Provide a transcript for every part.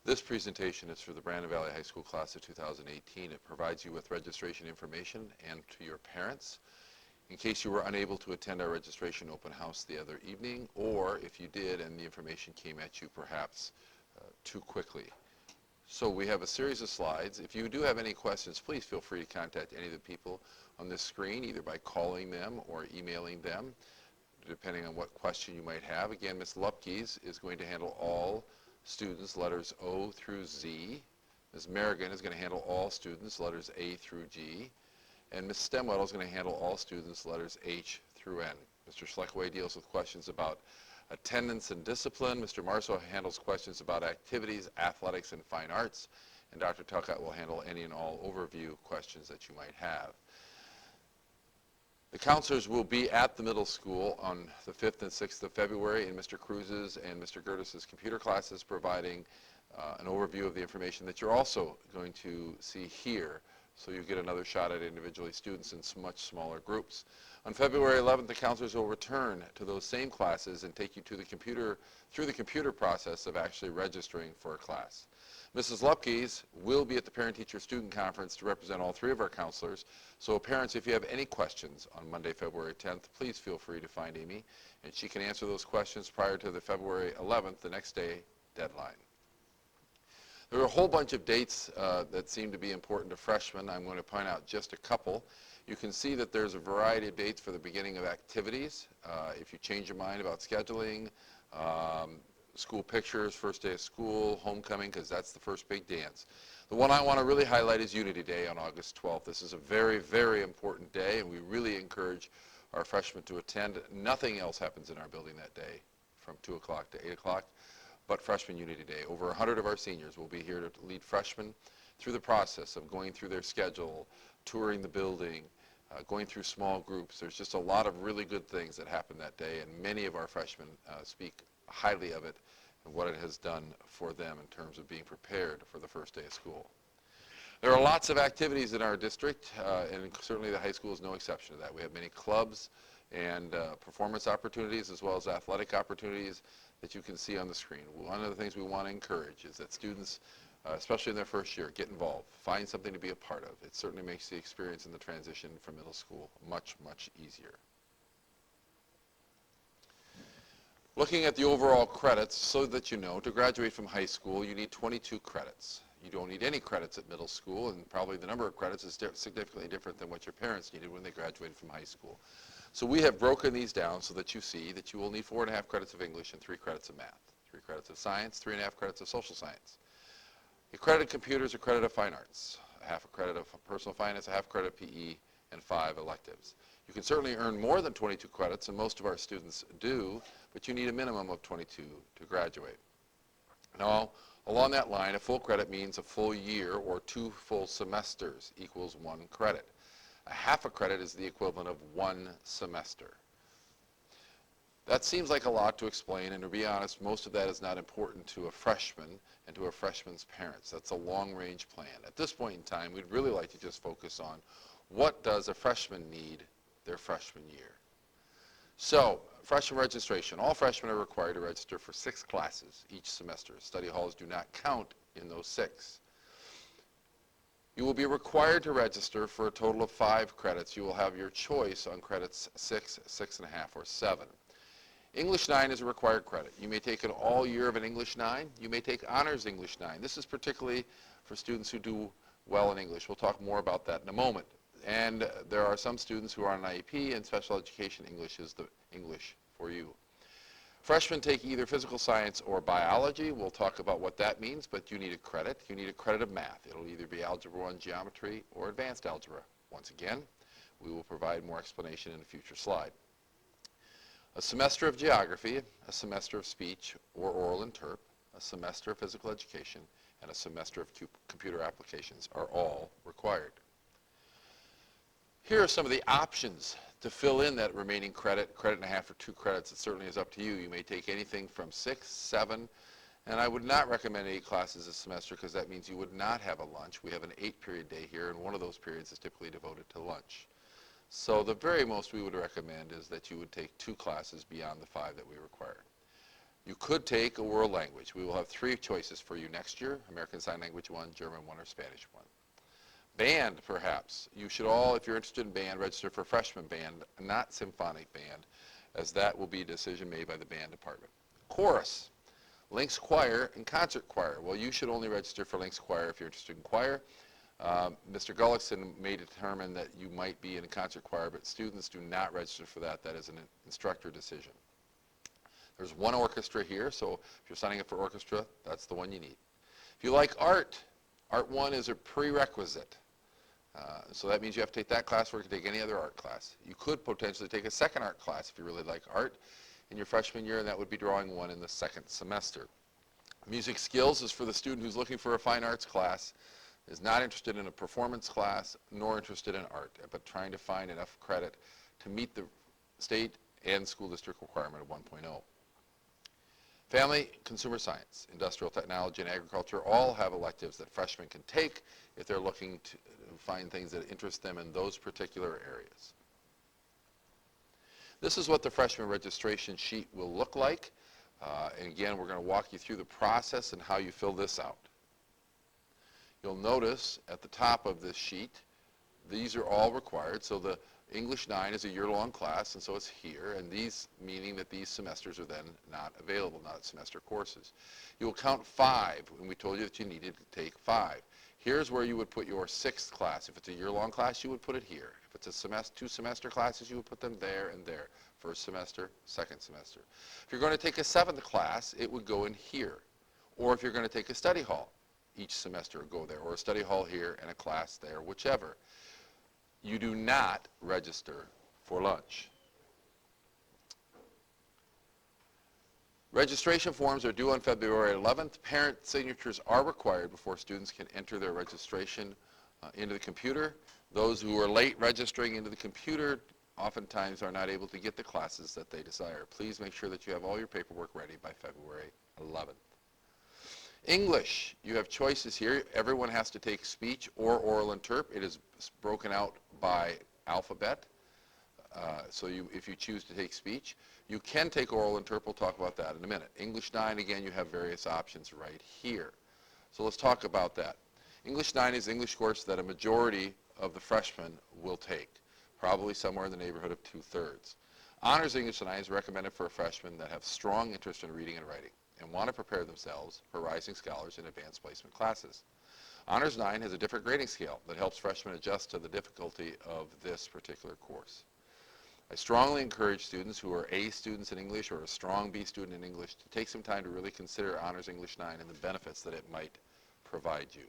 This presentation is for the Brandon Valley High School class of 2018. It provides you with registration information and to your parents in case you were unable to attend our registration open house the other evening, or if you did and the information came at you perhaps too quickly. So we have a series of slides. If you do have any questions, please feel free to contact any of the people on this screen, either by calling them or emailing them, depending on what question you might have. Again, Ms. Lupkes is going to handle all students, letters O through Z. Ms. Merrigan is going to handle all students, letters A through G. And Ms. Stemwell is going to handle all students, letters H through N. Mr. Schleckaway deals with questions about attendance and discipline. Mr. Marceau handles questions about activities, athletics, and fine arts. And Dr. Talcott will handle any and all overview questions that you might have. The counselors will be at the middle school on the 5th and 6th of February in Mr. Cruz's and Mr. Gertis's computer classes, providing an overview of the information that you're also going to see here. So you get another shot at individually students in much smaller groups. On February 11th, the counselors will return to those same classes and take you to the computer, through the computer process of actually registering for a class. Mrs. Lupkes will be at the Parent-Teacher-Student Conference to represent all three of our counselors. So parents, if you have any questions on Monday, February 10th, please feel free to find Amy, and she can answer those questions prior to the February 11th, the next day, deadline. There are a whole bunch of dates that seem to be important to freshmen. I'm going to point out just a couple. You can see that there's a variety of dates for the beginning of activities. If you change your mind about scheduling, school pictures, first day of school, homecoming, because that's the first big dance. The one I want to really highlight is Unity Day on August 12th. This is a very, very important day, and we really encourage our freshmen to attend. Nothing else happens in our building that day from 2 o'clock to 8 o'clock. But Freshman Unity Day. Over 100 of our seniors will be here to lead freshmen through the process of going through their schedule, touring the building, going through small groups. There's just a lot of really good things that happen that day, and many of our freshmen speak highly of it and what it has done for them in terms of being prepared for the first day of school. There are lots of activities in our district, and certainly the high school is no exception to that. We have many clubs and performance opportunities as well as athletic opportunities that you can see on the screen. One of the things we want to encourage is that students, especially in their first year, get involved, find something to be a part of. It certainly makes the experience in the transition from middle school much, much easier. Looking at the overall credits, so that you know, to graduate from high school, you need 22 credits. You don't need any credits at middle school, and probably the number of credits is significantly different than what your parents needed when they graduated from high school. So we have broken these down so that you see that you will need 4.5 credits of English and 3 credits of math, 3 credits of science, 3.5 credits of social science. A credit of computers, a credit of fine arts, a half a credit of personal finance, a half credit of PE, and 5 electives. You can certainly earn more than 22 credits, and most of our students do, but you need a minimum of 22 to graduate. Now, along that line, a full credit means a full year or 2 full semesters equals 1 credit. A half a credit is the equivalent of 1 semester. That seems like a lot to explain, and to be honest, most of that is not important to a freshman and to a freshman's parents. That's a long-range plan. At this point in time, we'd really like to just focus on what does a freshman need their freshman year. So, freshman registration. All freshmen are required to register for 6 classes each semester. Study halls do not count in those 6. You will be required to register for a total of 5 credits. You will have your choice on credits 6, 6.5, or 7. English 9 is a required credit. You may take an all year of an English 9. You may take honors English 9. This is particularly for students who do well in English. We'll talk more about that in a moment. And there are some students who are on an IEP, and special education English is the English for you. Freshmen take either physical science or biology. We'll talk about what that means, but you need a credit. You need a credit of math. It'll either be Algebra 1 geometry or advanced algebra. Once again, we will provide more explanation in a future slide. A semester of geography, a semester of speech or oral interp, a semester of physical education, and a semester of computer applications are all required. Here are some of the options to fill in that remaining credit, credit and a half or 2 credits. It certainly is up to you. You may take anything from 6, 7, and I would not recommend 8 classes a semester because that means you would not have a lunch. We have an 8-period day here, and one of those periods is typically devoted to lunch. So the very most we would recommend is that you would take 2 classes beyond the 5 that we require. You could take a world language. We will have 3 choices for you next year: American Sign Language 1, German 1, or Spanish 1. Band, perhaps. You should all, if you're interested in band, register for freshman band, not symphonic band, as that will be a decision made by the band department. Chorus, Links Choir, and Concert Choir. Well, you should only register for Links Choir if you're interested in choir. Mr. Gullickson may determine that you might be in a concert choir, but students do not register for that. That is an instructor decision. There's 1 orchestra here, so if you're signing up for orchestra, that's the one you need. If you like art, Art 1 is a prerequisite. So that means you have to take that class before you can take any other art class. You could potentially take a second art class if you really like art in your freshman year, and that would be Drawing 1 in the 2nd semester. Music skills is for the student who's looking for a fine arts class, is not interested in a performance class, nor interested in art, but trying to find enough credit to meet the state and school district requirement of 1.0. Family, consumer science, industrial technology, and agriculture all have electives that freshmen can take if they're looking to find things that interest them in those particular areas. This is what the freshman registration sheet will look like. And again, we're going to walk you through the process and how you fill this out. You'll notice at the top of this sheet, these are all required. So the English 9 is a year-long class, and so it's here, and these meaning that these semesters are then not available, not semester courses. You will count 5 when we told you that you needed to take 5. Here's where you would put your 6th class. If it's a year-long class, you would put it here. If it's a semester, 2 semester classes, you would put them there and there. First semester, second semester. If you're going to take a 7th class, it would go in here. Or if you're going to take a study hall, each semester would go there, or a study hall here and a class there, whichever. You do not register for lunch. Registration forms are due on February 11th. Parent signatures are required before students can enter their registration into the computer. Those who are late registering into the computer oftentimes are not able to get the classes that they desire. Please make sure that you have all your paperwork ready by February 11th. English, you have choices here. Everyone has to take speech or oral interp. It is broken out by alphabet. So if you choose to take speech, you can take oral interp. We'll talk about that in a minute. English 9, again, you have various options right here. So let's talk about that. English 9 is the English course that a majority of the freshmen will take, probably somewhere in the neighborhood of 2/3. Honors English 9 is recommended for freshmen that have strong interest in reading and writing and want to prepare themselves for rising scholars in advanced placement classes. Honors 9 has a different grading scale that helps freshmen adjust to the difficulty of this particular course. I strongly encourage students who are A students in English or a strong B student in English to take some time to really consider Honors English 9 and the benefits that it might provide you.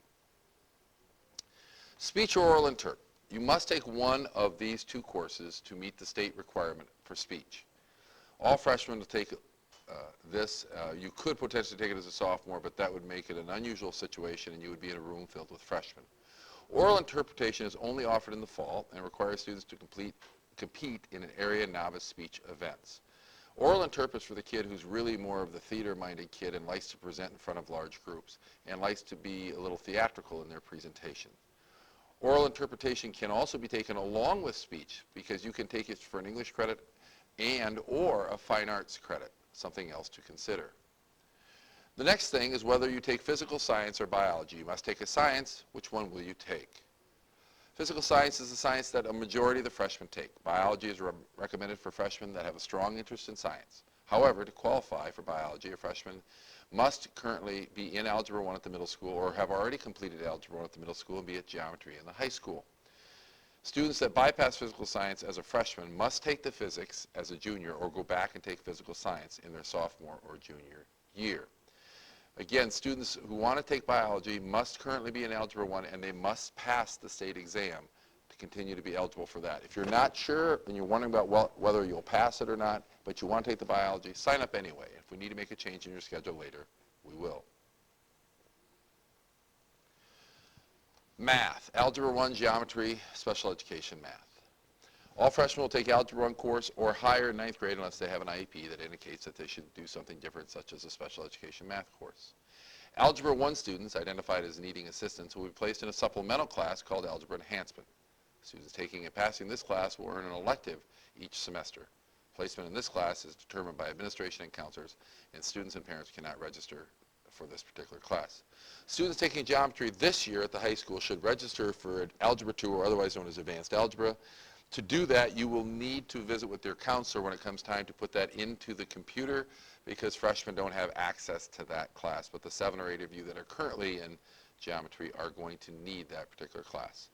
Speech or oral interp. You must take one of these 2 courses to meet the state requirement for speech. All freshmen will take this. You could potentially take it as a sophomore, but that would make it an unusual situation and you would be in a room filled with freshmen. Oral interpretation is only offered in the fall and requires students to compete in an area novice speech events. Oral interp is for the kid who's really more of the theater-minded kid and likes to present in front of large groups and likes to be a little theatrical in their presentation. Oral interpretation can also be taken along with speech because you can take it for an English credit and or a fine arts credit, something else to consider. The next thing is whether you take physical science or biology. You must take a science. Which one will you take? Physical science is the science that a majority of the freshmen take. Biology is recommended for freshmen that have a strong interest in science. However, to qualify for biology, a freshman must currently be in Algebra 1 at the middle school or have already completed Algebra 1 at the middle school and be at geometry in the high school. Students that bypass physical science as a freshman must take the physics as a junior or go back and take physical science in their sophomore or junior year. Again, students who want to take biology must currently be in Algebra 1 and they must pass the state exam to continue to be eligible for that. If you're not sure and you're wondering about whether you'll pass it or not, but you want to take the biology, sign up anyway. If we need to make a change in your schedule later, we will. Math, Algebra 1, Geometry, Special Education Math. All freshmen will take Algebra 1 course or higher in 9th grade unless they have an IEP that indicates that they should do something different, such as a Special Education Math course. Algebra 1 students identified as needing assistance will be placed in a supplemental class called Algebra Enhancement. Students taking and passing this class will earn an elective each semester. Placement in this class is determined by administration and counselors, and students and parents cannot register for this particular class. Students taking geometry this year at the high school should register for Algebra 2, or otherwise known as Advanced Algebra. To do that, you will need to visit with your counselor when it comes time to put that into the computer, because freshmen don't have access to that class. But the 7 or 8 of you that are currently in geometry are going to need that particular class.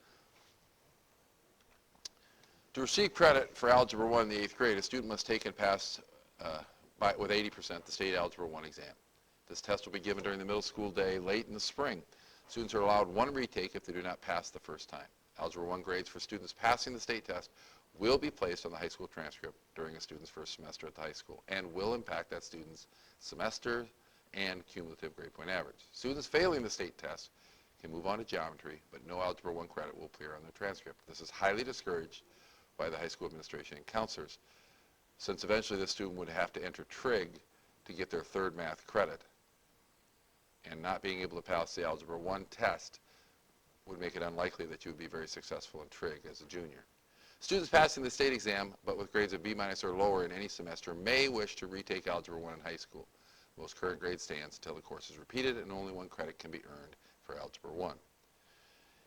To receive credit for Algebra 1 in the 8th grade, a student must take and pass with 80% the state Algebra 1 exam. This test will be given during the middle school day late in the spring. Students are allowed 1 retake if they do not pass the first time. Algebra 1 grades for students passing the state test will be placed on the high school transcript during a student's first semester at the high school and will impact that student's semester and cumulative grade point average. Students failing the state test can move on to geometry, but no Algebra 1 credit will appear on their transcript. This is highly discouraged by the high school administration and counselors, since eventually the student would have to enter trig to get their 3rd math credit, and not being able to pass the Algebra 1 test would make it unlikely that you would be very successful in trig as a junior. Students passing the state exam but with grades of B- or lower in any semester may wish to retake Algebra 1 in high school. Most current grade stands until the course is repeated, and only 1 credit can be earned for Algebra 1.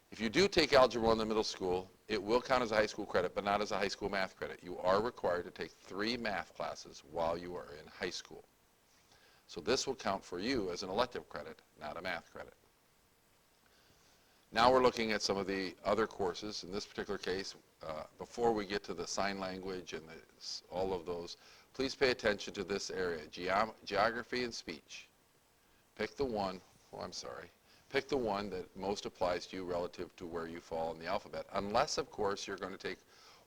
If you do take Algebra 1 in the middle school, it will count as a high school credit, but not as a high school math credit. You are required to take 3 math classes while you are in high school. So this will count for you as an elective credit, not a math credit. Now we're looking at some of the other courses. In this particular case, before we get to the sign language and all of those, please pay attention to this area, geography and speech. Pick the one that most applies to you relative to where you fall in the alphabet, unless, of course, you're going to take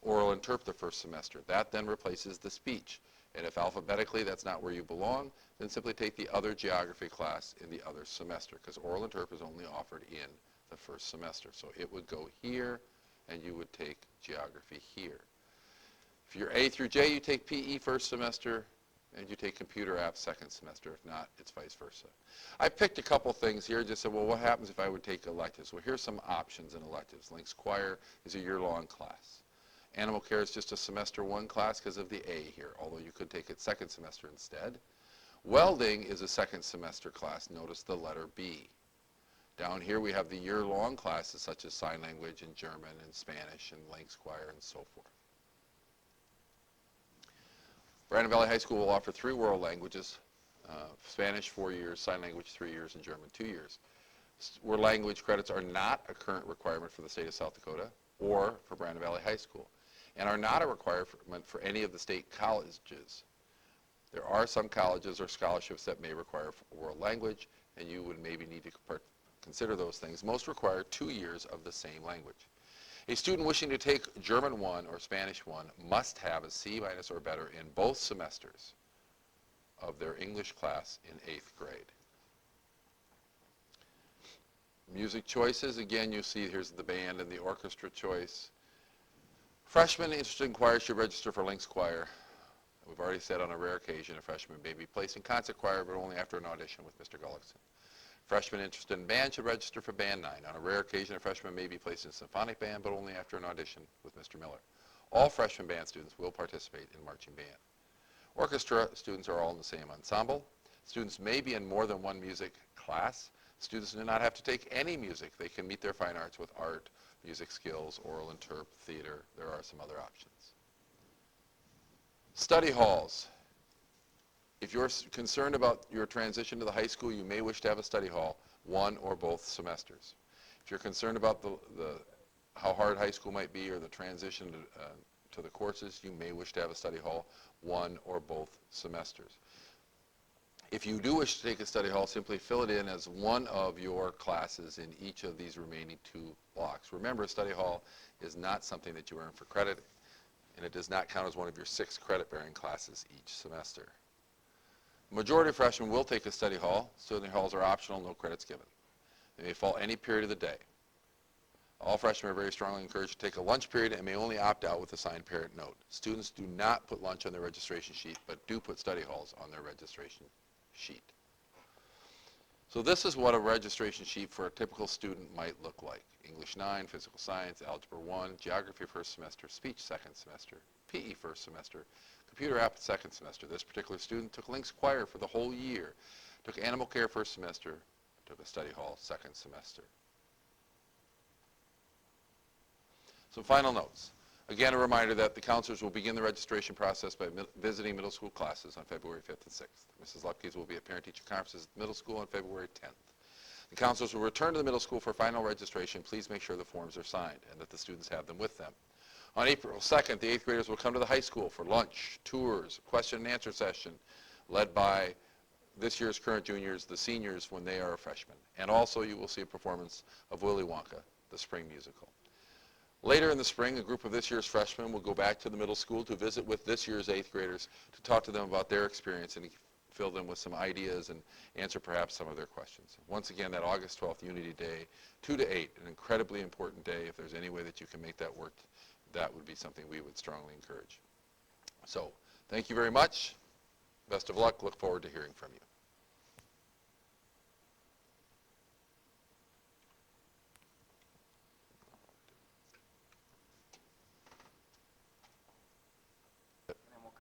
oral interp the first semester. That then replaces the speech. And if alphabetically that's not where you belong, then simply take the other geography class in the other semester, because oral interp is only offered in the first semester. So it would go here, and you would take geography here. If you're A through J, you take PE first semester, and you take computer apps second semester. If not, it's vice versa. I picked a couple things here, just said, well, what happens if I would take electives? Well, here's some options in electives. Links Choir is a year-long class. Animal Care is just a semester 1 class because of the A here, although you could take it second semester instead. Welding is a second semester class. Notice the letter B. Down here we have the year-long classes such as sign language and German and Spanish and Links Choir and so forth. Brandon Valley High School will offer 3 world languages, Spanish 4 years, sign language 3 years, and German 2 years. World language credits are not a current requirement for the state of South Dakota or for Brandon Valley High School, and are not a requirement for any of the state colleges. There are some colleges or scholarships that may require world language, and you would maybe need to consider those things. Most require 2 years of the same language. A student wishing to take German 1 or Spanish 1 must have a C- or better in both semesters of their English class in 8th grade. Music choices, again, you see here's the band and the orchestra choice. Freshmen interested in choir should register for Links Choir. We've already said on a rare occasion a freshman may be placed in concert choir, but only after an audition with Mr. Gullickson. Freshmen interested in band should register for Band 9. On a rare occasion, a freshman may be placed in symphonic band, but only after an audition with Mr. Miller. All freshman band students will participate in marching band. Orchestra students are all in the same ensemble. Students may be in more than 1 music class. Students do not have to take any music. They can meet their fine arts with art, music skills, oral interp, theater. There are some other options. Study halls. If you're concerned about your transition to the high school, you may wish to have a study hall, 1 or both semesters. If you're concerned about how hard high school might be or the transition to the courses, you may wish to have a study hall, 1 or both semesters. If you do wish to take a study hall, simply fill it in as one of your classes in each of these remaining 2 blocks. Remember, a study hall is not something that you earn for credit, and it does not count as one of your 6 credit-bearing classes each semester. The majority of freshmen will take a study hall. Study halls are optional, no credits given. They may fall any period of the day. All freshmen are very strongly encouraged to take a lunch period and may only opt out with a signed parent note. Students do not put lunch on their registration sheet, but do put study halls on their registration sheet. So this is what a registration sheet for a typical student might look like. English 9, Physical Science, Algebra 1, Geography first semester, Speech second semester, PE first semester, computer app second semester. This particular student took Lynx Choir for the whole year, took animal care first semester, took a study hall second semester. Some final notes. Again, a reminder that the counselors will begin the registration process by visiting middle school classes on February 5th and 6th. Mrs. Lupkes will be at parent-teacher conferences at the middle school on February 10th. The counselors will return to the middle school for final registration. Please make sure the forms are signed and that the students have them with them. On April 2nd, the 8th graders will come to the high school for lunch, tours, question and answer session, led by this year's current juniors, the seniors when they are freshmen. And also you will see a performance of Willy Wonka, the spring musical. Later in the spring, a group of this year's freshmen will go back to the middle school to visit with this year's 8th graders to talk to them about their experience and fill them with some ideas and answer perhaps some of their questions. Once again, that August 12th Unity Day, 2 to 8, an incredibly important day. If there's any way that you can make that work, that would be something we would strongly encourage. So, thank you very much. Best of luck. Look forward to hearing from you.